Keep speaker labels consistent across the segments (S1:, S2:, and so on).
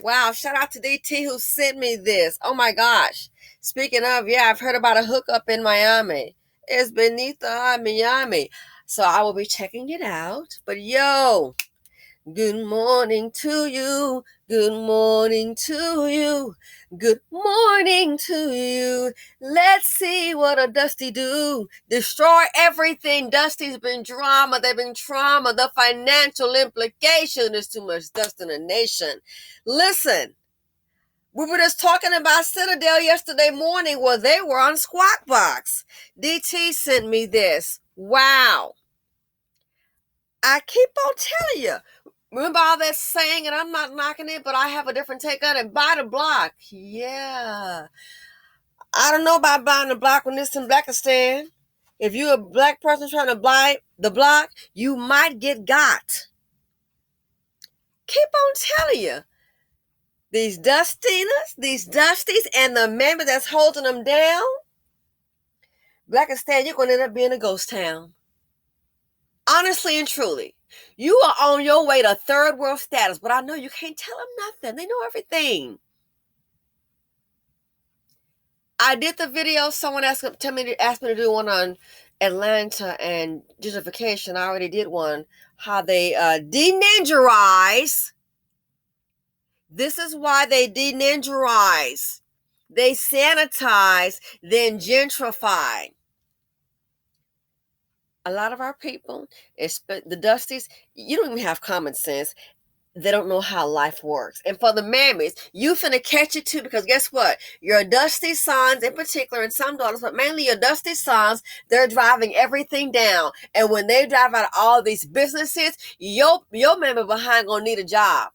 S1: Wow, shout out to DT who sent me this. Oh my gosh. Speaking of, yeah, I've heard about a hookup in Miami. It's beneath the Miami. So I will be checking it out. But yo, good morning to you. Good morning to you. Good morning to you. Let's see what a Dusty do. Destroy everything. Dusty's been drama. They've been trauma. The financial implication is too much dust in the nation. Listen, we were just talking about Citadel yesterday morning where they were on Squawk Box. DT sent me this. Wow. I keep on telling you. Remember all that saying, and I'm not knocking it, but I have a different take on it. Buy the block. Yeah. I don't know about buying the block when it's in Blakistan. If you're a black person trying to buy the block, you might get got. Keep on telling you. These Dusties, and the member that's holding them down, Blakistan, you're going to end up being a ghost town. Honestly and truly. You are on your way to third world status, but I know you can't tell them nothing. They know everything. I did the video. Someone asked me to do one on Atlanta and gentrification. I already did one. How they de-ninjarize. This is why they de-ninjarize. They sanitize, then gentrify. A lot of our people, the Dusties, you don't even have common sense. They don't know how life works. And for the mammies, you finna catch it too, because guess what? Your Dusty sons in particular, and some daughters, but mainly your Dusty sons, they're driving everything down. And when they drive out all these businesses, your mammy behind gonna need a job.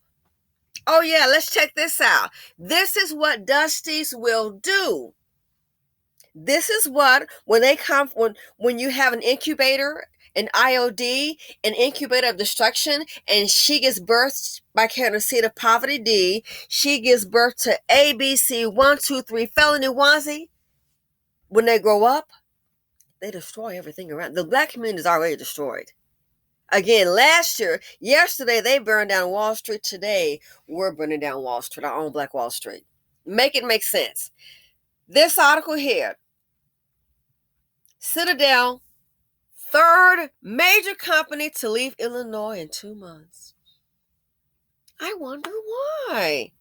S1: Oh yeah, let's check this out. This is what Dusties will do. This is what, when they come, when you have an incubator, an IOD, an incubator of destruction, and she gives birth by carrying a seed of poverty, D, she gives birth to ABC 1, 2, 3 felony onesie. When they grow up, they destroy everything around. The black community is already destroyed. Again, yesterday they burned down Wall Street. Today we're burning down Wall Street, our own Black Wall Street. Make it make sense. This article here, Citadel, third major company to leave Illinois in 2 months. I wonder why.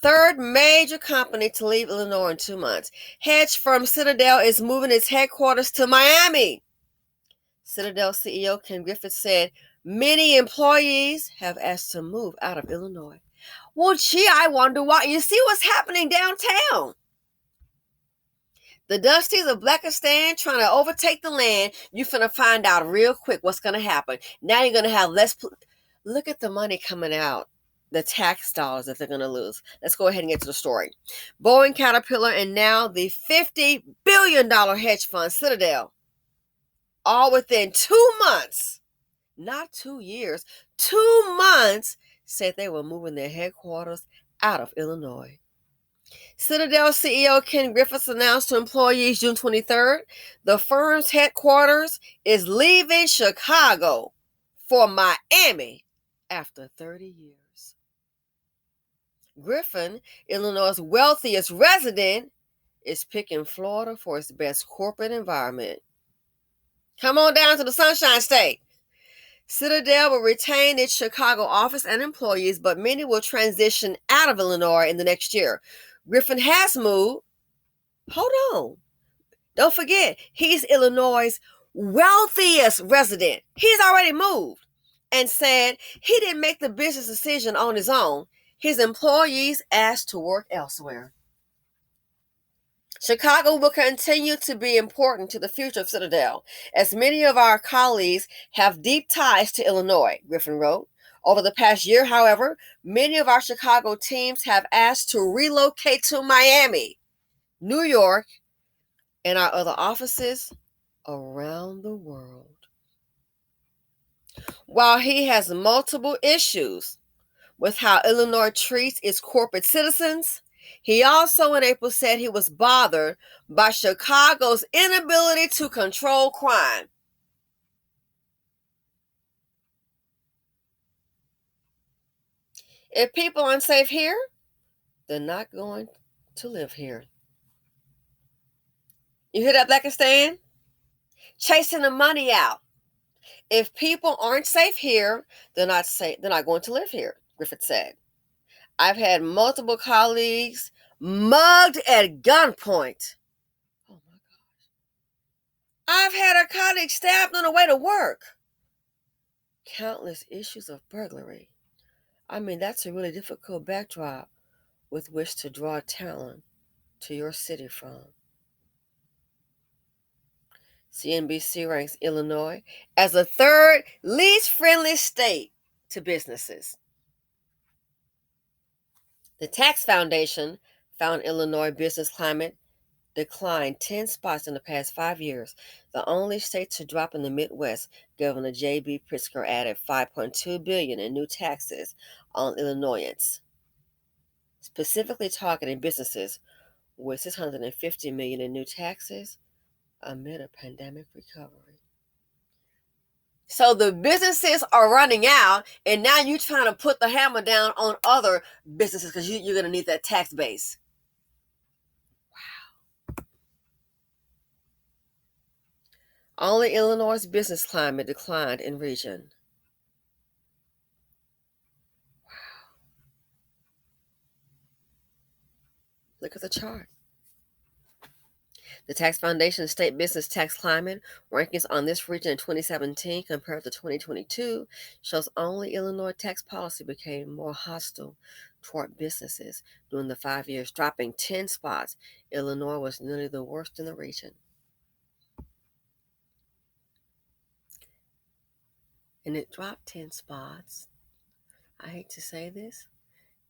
S1: Third major company to leave Illinois in 2 months. Hedge firm Citadel is moving its headquarters to Miami. Citadel CEO Ken Griffith said many employees have asked to move out of Illinois. Well, gee, I wonder why. You see what's happening downtown. The Dusties of Blakistan trying to overtake the land. You finna find out real quick what's going to happen. Now you're going to have less. Look at the money coming out. The tax dollars that they're going to lose. Let's go ahead and get to the story. Boeing, Caterpillar, and now the $50 billion hedge fund Citadel. All within 2 months. Not 2 years. 2 months said they were moving their headquarters out of Illinois. Citadel CEO Ken Griffiths announced to employees June 23rd, the firm's headquarters is leaving Chicago for Miami after 30 years. Griffin, Illinois' wealthiest resident, is picking Florida for its best corporate environment. Come on down to the Sunshine State. Citadel will retain its Chicago office and employees, but many will transition out of Illinois in the next year. Griffin has moved. Hold on. Don't forget, he's Illinois' wealthiest resident. He's already moved and said he didn't make the business decision on his own. His employees asked to work elsewhere. Chicago will continue to be important to the future of Citadel, as many of our colleagues have deep ties to Illinois, Griffin wrote. Over the past year, however, many of our Chicago teams have asked to relocate to Miami, New York, and our other offices around the world. While he has multiple issues with how Illinois treats its corporate citizens, he also in April said he was bothered by Chicago's inability to control crime. If people are unsafe here, they're not going to live here. You hear that, Blakistan? Chasing the money out. If people aren't safe here, they're not safe. They're not going to live here, Griffith said. I've had multiple colleagues mugged at gunpoint. Oh my gosh. I've had a colleague stabbed on the way to work. Countless issues of burglary. I mean, that's a really difficult backdrop with which to draw talent to your city from. CNBC ranks Illinois as the third least friendly state to businesses. The Tax Foundation found Illinois business climate declined 10 spots in the past 5 years, the only state to drop in the Midwest. Governor J.B. Pritzker added $5.2 billion in new taxes on Illinoisans, specifically targeting businesses with $650 million in new taxes amid a pandemic recovery. So the businesses are running out, and now you're trying to put the hammer down on other businesses because you're going to need that tax base. Wow. Only Illinois' business climate declined in region. Wow. Look at the chart. The Tax Foundation's state business tax climate rankings on this region in 2017 compared to 2022 shows only Illinois tax policy became more hostile toward businesses during the 5 years, dropping 10 spots. Illinois was nearly the worst in the region. And it dropped 10 spots. I hate to say this,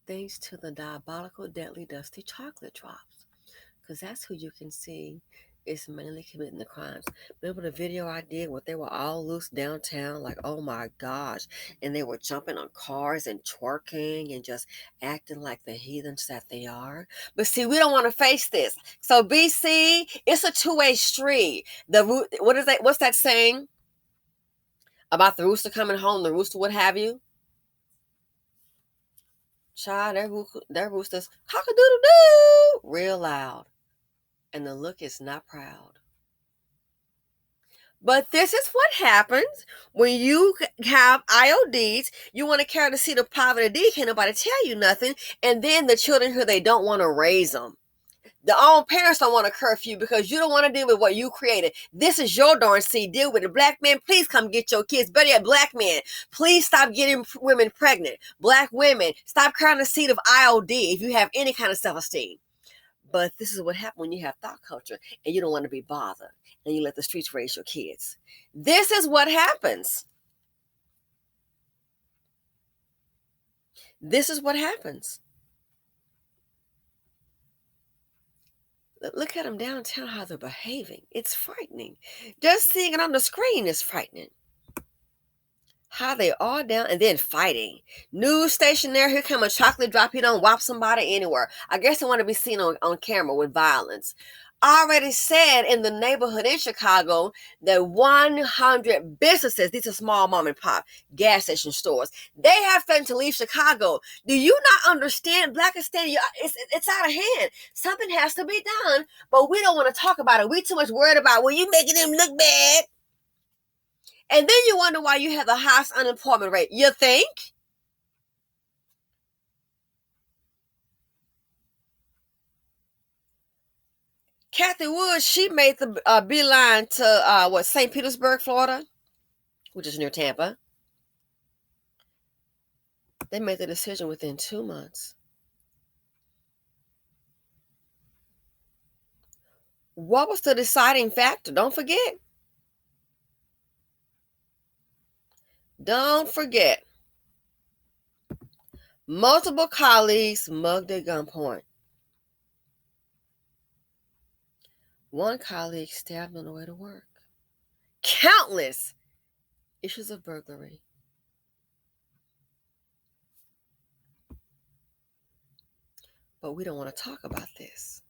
S1: thanks to the diabolical, deadly, dusty chocolate drops. Because that's who you can see is mainly committing the crimes. Remember the video I did where they were all loose downtown? Like, oh my gosh. And they were jumping on cars and twerking and just acting like the heathens that they are. But see, we don't want to face this. So BC, it's a two-way street. What's that saying about the rooster coming home, the rooster what have you? Child, their rooster's cock-a-doodle-doo real loud. And the look is not proud. But this is what happens when you have IODs. You want to carry the seed of poverty. Can't nobody tell you nothing. And then the children who they don't want to raise them. The own parents don't want to curfew because you don't want to deal with what you created. This is your darn seed. Deal with it. Black men, please come get your kids. Better yet, black men, please stop getting women pregnant. Black women, stop carrying the seed of IOD if you have any kind of self-esteem. But this is what happens when you have thought culture and you don't want to be bothered and you let the streets raise your kids. This is what happens. This is what happens. Look at them downtown, how they're behaving. It's frightening. Just seeing it on the screen is frightening. How they all down and then fighting. News station there, here come a chocolate drop. You don't whop somebody anywhere. I guess they want to be seen on camera with violence. I already said in the neighborhood in Chicago that 100 businesses, these are small mom and pop gas station stores, they have threatened to leave Chicago. Do you not understand? Blakistan, it's out of hand. Something has to be done, but we don't want to talk about it. We too much worried about, well, you making them look bad. And then you wonder why you have the highest unemployment rate. You think? Kathy Woods, she made the beeline to St. Petersburg, Florida, which is near Tampa. They made the decision within 2 months. What was the deciding factor? Don't forget. Don't forget. Multiple colleagues mugged at gunpoint. One colleague stabbed on the way to work. Countless issues of burglary. But we don't want to talk about this.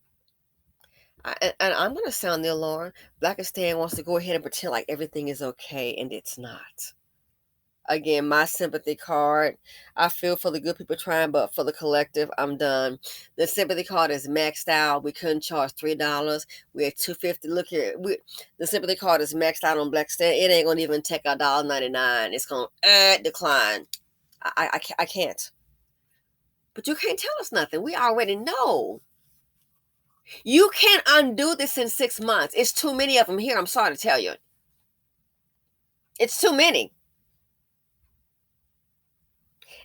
S1: And I'm going to sound the alarm. Blakistan wants to go ahead and pretend like everything is okay, and it's not. Again, my sympathy card. I feel for the good people trying, but for the collective, I'm done. The sympathy card is maxed out. We couldn't charge $3. We had $2.50. Look here, the sympathy card is maxed out on Blakistan. It ain't gonna even take $1.99. It's gonna decline. I can't. But you can't tell us nothing. We already know. You can't undo this in 6 months. It's too many of them here. I'm sorry to tell you. It's too many.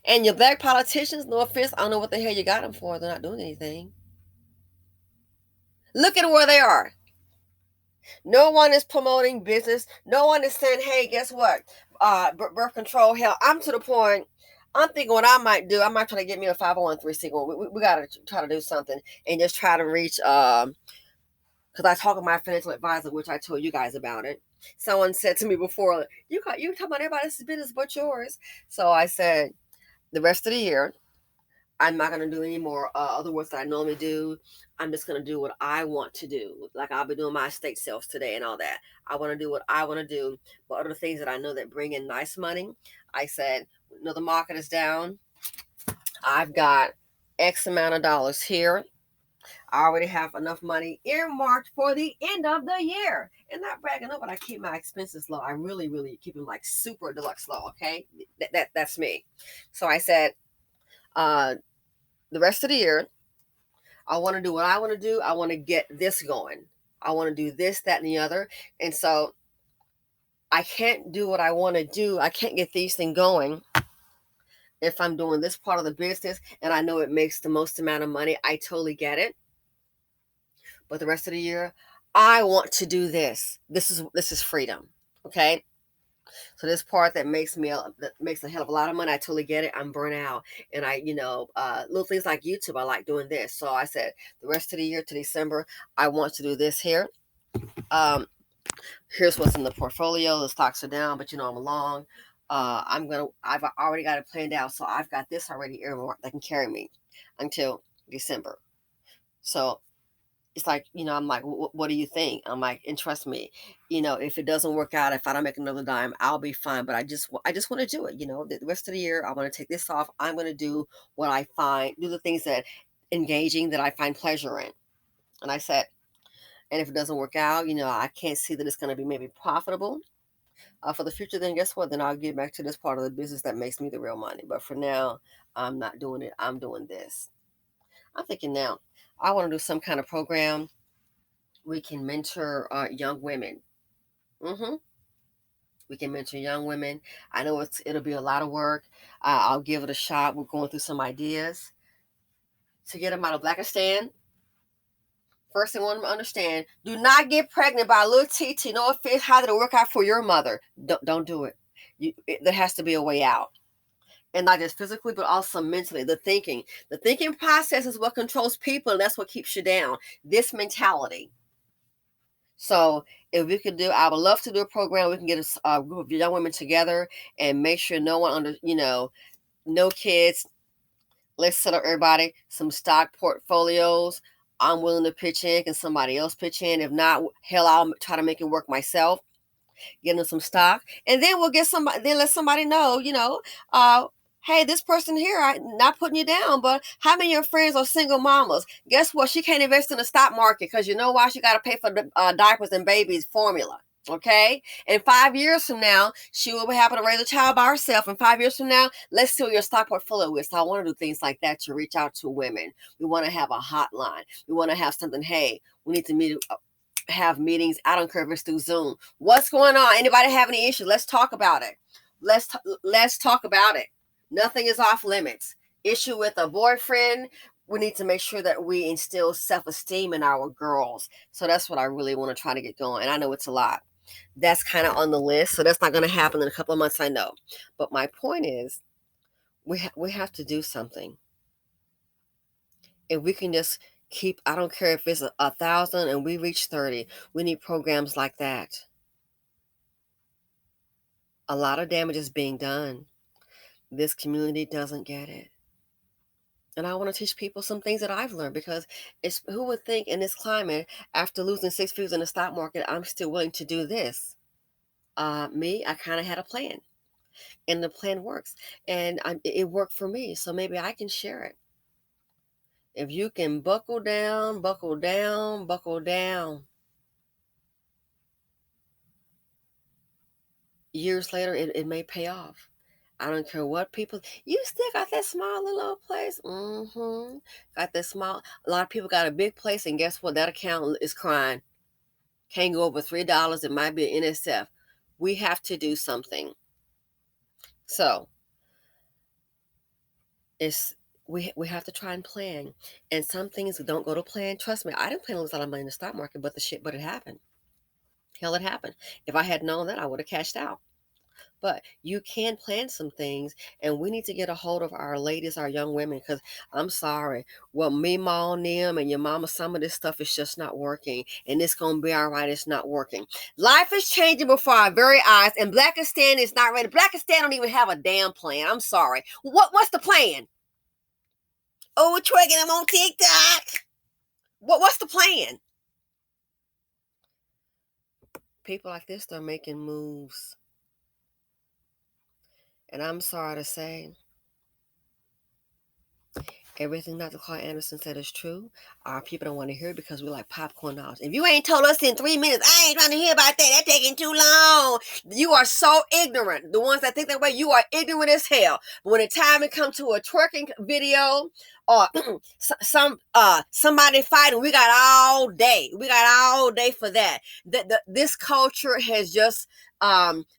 S1: And your black politicians, no offense, I don't know what the hell you got them for. They're not doing anything. Look at where they are. No one is promoting business. No one is saying, hey, guess what? Birth control, hell, I'm to the point. I'm thinking what I might do. I might try to get me a 501(c)(3). We got to try to do something and just try to reach, because I talked with my financial advisor, which I told you guys about it. Someone said to me before, you talking about everybody's business but yours. So I said, the rest of the year, I'm not going to do any more other work that I normally do. I'm just going to do what I want to do. Like I'll be doing my estate sales today and all that. I want to do what I want to do. But other things that I know that bring in nice money, I said, the market is down. I've got X amount of dollars here. I already have enough money earmarked for the end of the year. And not bragging up, but I keep my expenses low. I really, really keep them like super deluxe low, okay? That's me. So I said, the rest of the year, I want to do what I want to do. I want to get this going. I want to do this, that, and the other. And so I can't do what I want to do. I can't get these things going if I'm doing this part of the business and I know it makes the most amount of money. I totally get it. But the rest of the year, I want to do this. This is freedom. Okay. So this part that makes a hell of a lot of money, I totally get it. I'm burnt out, and little things like YouTube, I like doing this. So I said the rest of the year to December, I want to do this here. Here's what's in the portfolio. The stocks are down, but I'm long. I've already got it planned out, so I've got this already earmarked that can carry me until December. So it's like, I'm like, what do you think? I'm like, and trust me, if it doesn't work out, if I don't make another dime, I'll be fine. But I just want to do it. The rest of the year, I want to take this off. I'm going to do what I do the things that engaging that I find pleasure in. And I said, and if it doesn't work out, I can't see that it's going to be maybe profitable for the future. Then guess what? Then I'll get back to this part of the business that makes me the real money. But for now, I'm not doing it. I'm doing this. I'm thinking now, I want to do some kind of program. We can mentor young women. We can mentor young women. I know it'll be a lot of work. I'll give it a shot. We're going through some ideas to get them out of Blakistan. First thing I want them to understand: do not get pregnant by a little TT. No offense, how did it work out for your mother? Don't do it. There has to be a way out, and not just physically, but also mentally. The thinking process is what controls people, and that's what keeps you down. This mentality. So if we could I would love to do a program. We can get a group of young women together and make sure no one no kids. Let's set up everybody some stock portfolios. I'm willing to pitch in. Can somebody else pitch in? If not, hell, I'll try to make it work myself. Get them some stock, and then we'll get somebody. Then let somebody know, hey, this person here, I'm not putting you down, but how many of your friends are single mamas? Guess what? She can't invest in the stock market because you know why? She got to pay for the diapers and babies formula. Okay. And 5 years from now, she will be happy to raise a child by herself. And 5 years from now, let's see what your stock portfolio is. So I want to do things like that to reach out to women. We want to have a hotline. We want to have something. Hey, we need to have meetings. I don't care if it's through Zoom. What's going on? Anybody have any issues? Let's talk about it. Let's talk about it. Nothing is off limits. Issue with a boyfriend, we need to make sure that we instill self-esteem in our girls. So that's what I really want to try to get going. And I know it's a lot. That's kind of on the list. So that's not going to happen in a couple of months, I know. But my point is, we have to do something. If we can just I don't care if it's 1,000 and we reach 30, we need programs like that. A lot of damage is being done. This community doesn't get it. And I want to teach people some things that I've learned, because who would think in this climate, after losing 6 figures in the stock market, I'm still willing to do this. I kind of had a plan. And the plan works. And it worked for me. So maybe I can share it. If you can buckle down, buckle down, buckle down. Years later, it may pay off. I don't care what people. You still got that small little place. Got that small. A lot of people got a big place, and guess what? That account is crying. Can't go over $3. It might be an NSF. We have to do something. So it's we have to try and plan. And some things don't go to plan. Trust me, I didn't plan to lose a lot of money in the stock market, but it happened. Hell, it happened. If I had known that, I would have cashed out. But you can plan some things, and we need to get a hold of our ladies, our young women, because I'm sorry. Well, me, mom, them, and your mama, some of this stuff is just not working, and it's going to be all right. It's not working. Life is changing before our very eyes, and Blakistan is not ready. Blakistan don't even have a damn plan. I'm sorry. What's the plan? Oh, we're twerking them on TikTok. What's the plan? People like this, they're making moves. And I'm sorry to say, everything Dr. Clark Anderson said is true. Our people don't want to hear it because we like popcorn knowledge. If you ain't told us in 3 minutes, I ain't trying to hear about that. That's taking too long. You are so ignorant. The ones that think that way, you are ignorant as hell. But when the time it comes to a twerking video or somebody fighting, we got all day. We got all day for that. This culture has just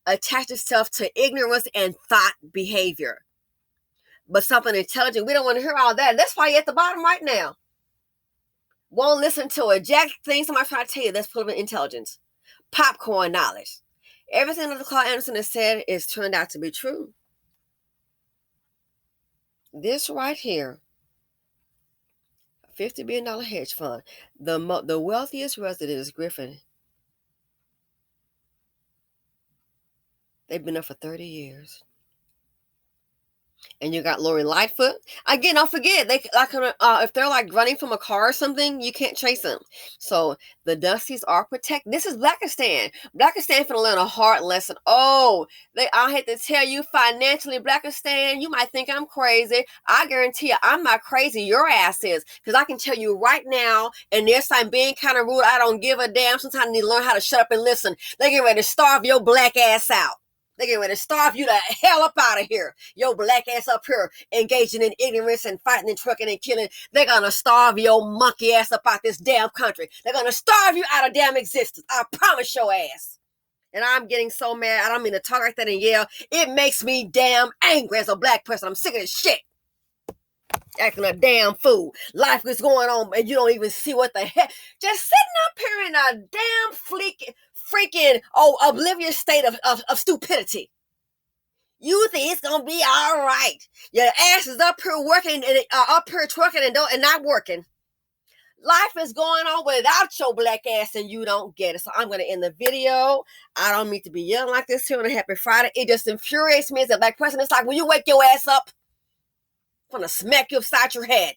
S1: attached itself to ignorance and thought behavior. But something intelligent, we don't want to hear all that. That's why you're at the bottom right now. Won't listen to a jack thing somebody trying to tell you. That's full of intelligence. Popcorn knowledge. Everything that Clark Anderson has said is turned out to be true. This right here, $50 billion hedge fund. The wealthiest resident is Griffin. They've been up for 30 years. And you got Lori Lightfoot. Again, don't forget, they like if they're like running from a car or something, you can't chase them. So the Dusties are protected. This is Blakistan. Blakistan finna learn a hard lesson. Oh, I hate to tell you, financially, Blakistan, you might think I'm crazy. I guarantee you, I'm not crazy. Your ass is, because I can tell you right now. And yes, I'm being kind of rude. I don't give a damn. Sometimes I need to learn how to shut up and listen. They get ready to starve your black ass out. They get ready to starve you the hell up out of here. Yo, black ass up here engaging in ignorance and fighting and trucking and killing. They're going to starve your monkey ass up out this damn country. They're going to starve you out of damn existence. I promise your ass. And I'm getting so mad. I don't mean to talk like that and yell. It makes me damn angry as a black person. I'm sick of this shit. Acting a damn fool. Life is going on and you don't even see what the heck. Just sitting up here in a damn freaking oblivious state of stupidity. You think it's gonna be all right? Your ass is up here working and up here twerking and not working. Life is going on without your black ass and you don't get it. So I'm gonna end the video. I don't mean to be yelling like this here on a happy Friday. It just infuriates me as a black person. It's like, when you wake your ass up, I'm gonna smack you upside your head.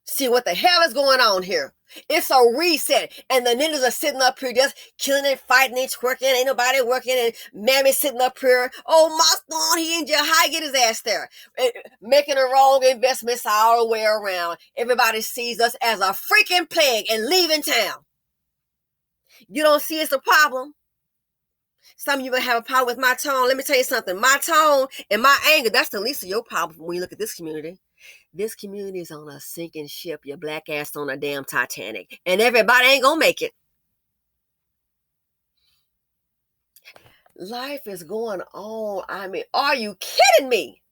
S1: See what the hell is going on here. It's a reset. And the ninjas are sitting up here just killing and fighting and twerking. Ain't nobody working. And Mammy's sitting up here. Oh, Moston, he in jail. How get his ass there? Making the wrong investments all the way around. Everybody sees us as a freaking plague and leaving town. You don't see it's a problem. Some of you may have a problem with my tone. Let me tell you something. My tone and my anger, that's the least of your problem when you look at this community. This community is on a sinking ship. Your black ass on a damn Titanic. And everybody ain't gonna make it. Life is going on. I mean, are you kidding me?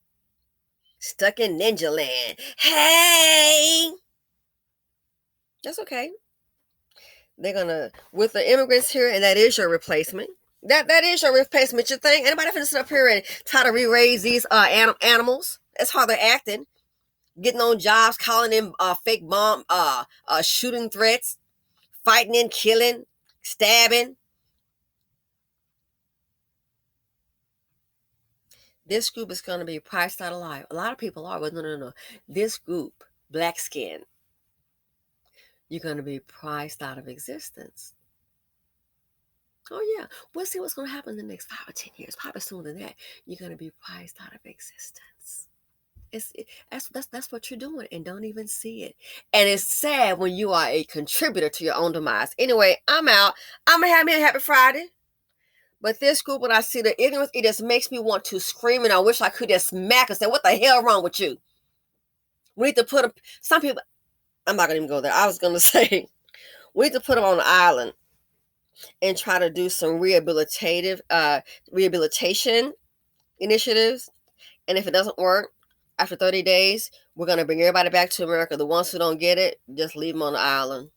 S1: Stuck in Ninja Land. Hey! That's okay. They're gonna, with the immigrants here, and that is your replacement. That is your replacement. You think anybody finna sit up here and try to re-raise these animals? That's how they're acting. Getting on jobs, calling in fake bomb, shooting threats, fighting and killing, stabbing. This group is going to be priced out of life. A lot of people are, but no. This group, black skin, you're going to be priced out of existence. Oh yeah, we'll see what's going to happen in the next 5 or 10 years. Probably sooner than that, you're going to be priced out of existence. That's what you're doing, and don't even see it. And it's sad when you are a contributor to your own demise. Anyway, I'm out. I'm gonna have me a happy Friday. But this group, when I see the ignorance, it just makes me want to scream, and I wish I could just smack and say, "What the hell wrong with you?" We need to put them. Some people. I'm not gonna even go there. I was gonna say we need to put them on the island and try to do some rehabilitation initiatives. And if it doesn't work, after 30 days, we're gonna bring everybody back to America. The ones who don't get it, just leave them on the island.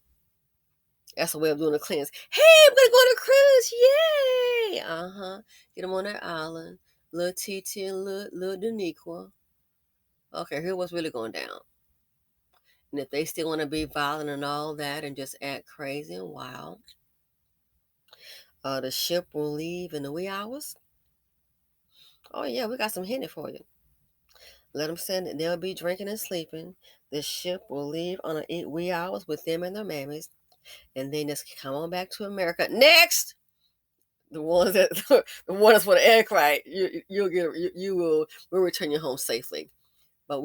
S1: That's a way of doing a cleanse. Hey, I'm gonna go on a cruise! Yay! Get them on that island. Little TT and little Daniqua. Okay, here's what's really going down. And if they still want to be violent and all that and just act crazy and wild, the ship will leave in the wee hours. Oh yeah, we got some Henny for you. Let them send it. They'll be drinking and sleeping. The ship will leave on the wee hours with them and their mammies, and then just come on back to America. Next, the ones that the ones for the aircraft, we'll return you home safely. But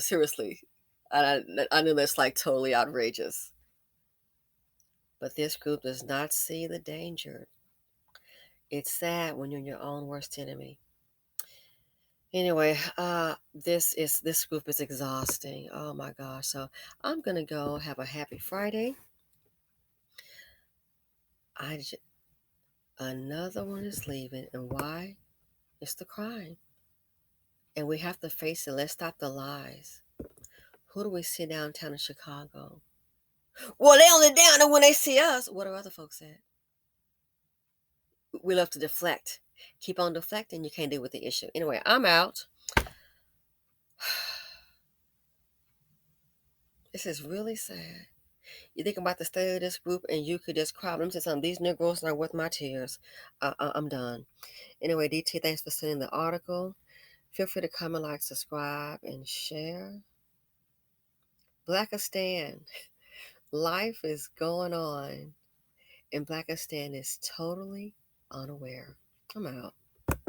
S1: seriously, I know that's like totally outrageous. But this group does not see the danger. It's sad when you're your own worst enemy. Anyway, this group is exhausting. Oh my gosh. So I'm gonna go have a happy Friday. Another one is leaving, and why? It's the crime. And we have to face it. Let's stop the lies. Who do we see downtown in Chicago? Well, they only down there when they see us. What do other folks say? We love to deflect. Keep on deflecting, you can't deal with the issue. Anyway, I'm out. This is really sad. You think about the state of this group and you could just cry. Let me say something. These Negroes are worth my tears. I'm done. Anyway, DT, thanks for sending the article. Feel free to comment, like, subscribe, and share. Blakistan. Life is going on, and Blakistan is totally unaware. I'm out.